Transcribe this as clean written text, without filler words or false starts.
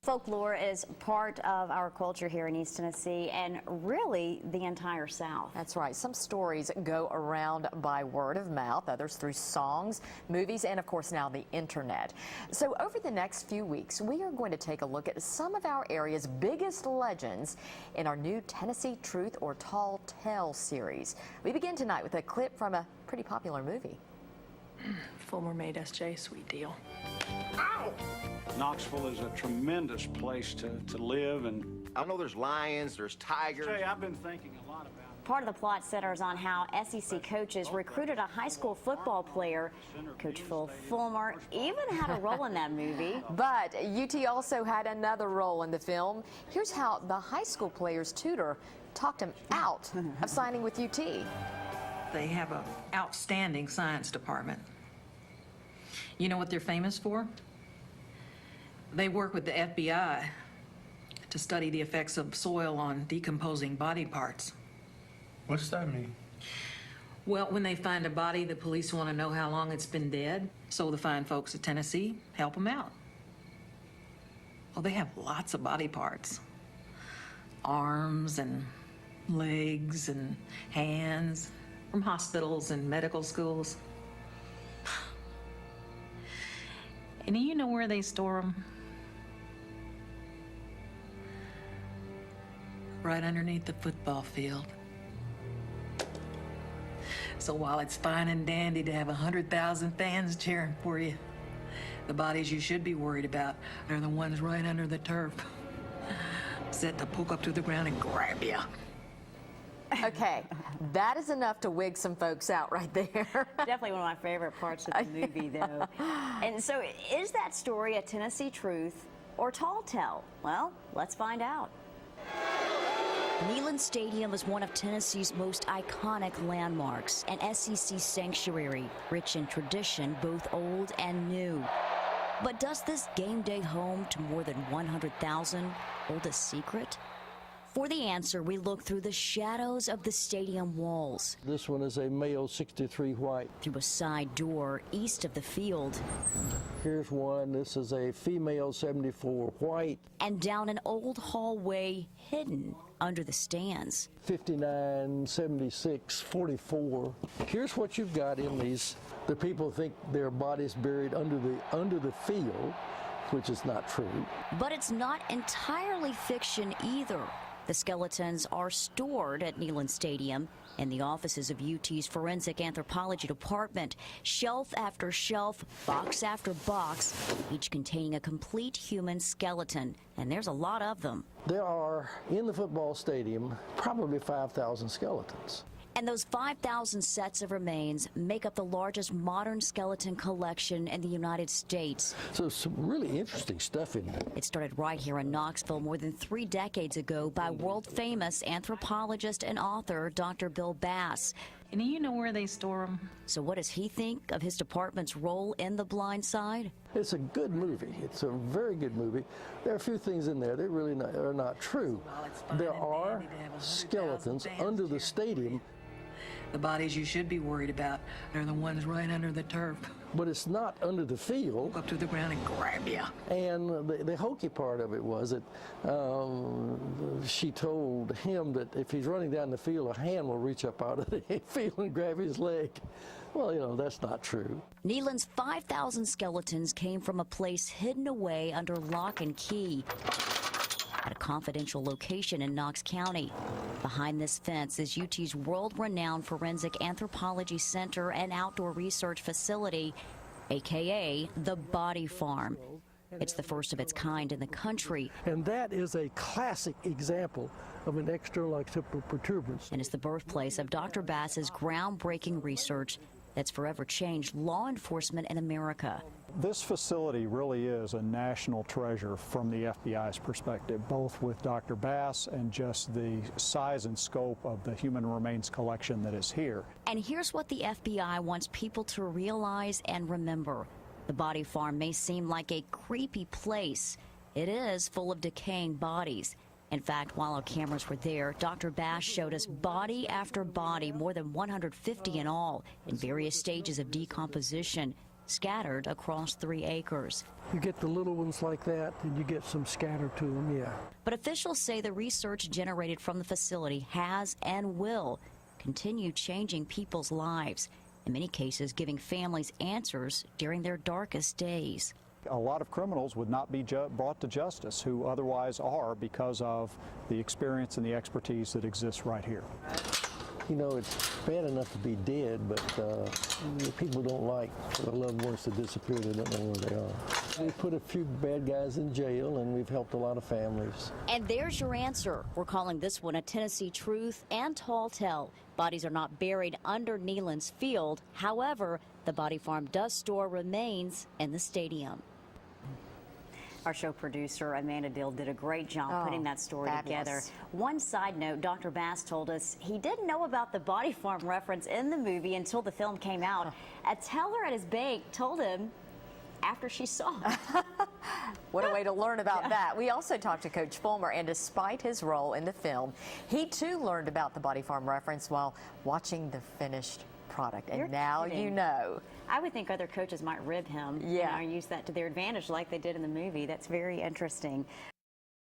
Folklore is part of our culture here in East Tennessee and really the entire South. That's right. Some stories go around by word of mouth, others through songs, movies, and of course now the internet. So over the next few weeks, we are going to take a look at some of our area's biggest legends in our new Tennessee Truth or Tall Tale series. We begin tonight with a clip from a pretty popular movie. Fulmer made SJ, sweet deal. Ow! Knoxville is a tremendous place to live, and I know there's lions, there's tigers. Jay, I've been thinking a lot about it. Part of the plot centers on how SEC coaches recruited a high school football player. Coach Phil Fulmer even had a role in that movie. But UT also had another role in the film. Here's how the high school player's tutor talked him out of signing with UT. They have an outstanding science department. You know what they're famous for? They work with the FBI to study the effects of soil on decomposing body parts. What's that mean? Well, when they find a body, the police want to know how long it's been dead, so the fine folks of Tennessee help them out. Well, they have lots of body parts. Arms and legs and hands from hospitals and medical schools. And do you know where they store them? Right underneath the football field. So while it's fine and dandy to have 100,000 fans cheering for you, the bodies you should be worried about are the ones right under the turf, set to poke up to the ground and grab you. Okay, that is enough to wig some folks out right there. Definitely one of my favorite parts of the movie, though. And so, is that story a Tennessee truth or tall tale? Well, let's find out. Neyland Stadium is one of Tennessee's most iconic landmarks, an SEC sanctuary, rich in tradition, both old and new. But does this game day home to more than 100,000 hold a secret? For the answer, we look through the shadows of the stadium walls. This one is a male 63 white. Through a side door east of the field. Here's one. This is a female 74 white. And down an old hallway hidden under the stands. 59, 76, 44. Here's what you've got in these. The people think their bodies buried under the field, which is not true. But it's not entirely fiction either. The skeletons are stored at Neyland Stadium in the offices of UT's Forensic Anthropology Department, shelf after shelf, box after box, each containing a complete human skeleton, and there's a lot of them. There are, in the football stadium, probably 5,000 skeletons. And those 5,000 sets of remains make up the largest modern skeleton collection in the United States. So some really interesting stuff in there. It started right here in Knoxville more than 3 decades ago by world-famous anthropologist and author Dr. Bill Bass. And do you know where they store them? So what does he think of his department's role in The Blind Side? It's a good movie. It's a very good movie. There are a few things in there that really are not true. There are skeletons under the stadium. The bodies you should be worried about are the ones right under the turf. But it's not under the field. Up to the ground and grab you. And the hokey part of it was that she told him that if he's running down the field, a hand will reach up out of the field and grab his leg. Well, you know, that's not true. Neyland's 5,000 skeletons came from a place hidden away under lock and key at a confidential location in Knox County. Behind this fence is UT's world-renowned Forensic Anthropology Center and Outdoor Research Facility, aka the Body Farm. It's the first of its kind in the country. And that is a classic example of an external occipital protuberance. And it's the birthplace of Dr. Bass's groundbreaking research that's forever changed law enforcement in America. This facility really is a national treasure from the FBI's perspective, both with Dr. Bass and just the size and scope of the human remains collection that is here. And here's what the FBI wants people to realize and remember. The Body Farm may seem like a creepy place. It is full of decaying bodies. In fact, while our cameras were there, Dr. Bass showed us body after body, more than 150 in all, in various stages of decomposition. scattered across 3 acres. You get the little ones like that, and you get some scattered to them, yeah. But officials say the research generated from the facility has and will continue changing people's lives, in many cases giving families answers during their darkest days. A lot of criminals would not be brought to justice who otherwise are because of the experience and the expertise that exists right here. You know, it's bad enough to be dead, but people don't like the loved ones to disappear. They don't know where they are. We put a few bad guys in jail, and we've helped a lot of families. And there's your answer. We're calling this one a Tennessee truth and tall tale. Bodies are not buried under Neyland's field. However, the body farm does store remains in the stadium. Our show producer, Amanda Dill, did a great job putting that story fabulous. together. One side note, Dr. Bass told us he didn't know about the body farm reference in the movie until the film came out. A teller at his bank told him after she saw it. What a way to learn about that. We also talked to Coach Fulmer, and despite his role in the film, he too learned about the body farm reference while watching the finished product. And You're now kidding. you know. I would think other coaches might rib him, Yeah. use that to their advantage like they did in the movie. That's very interesting.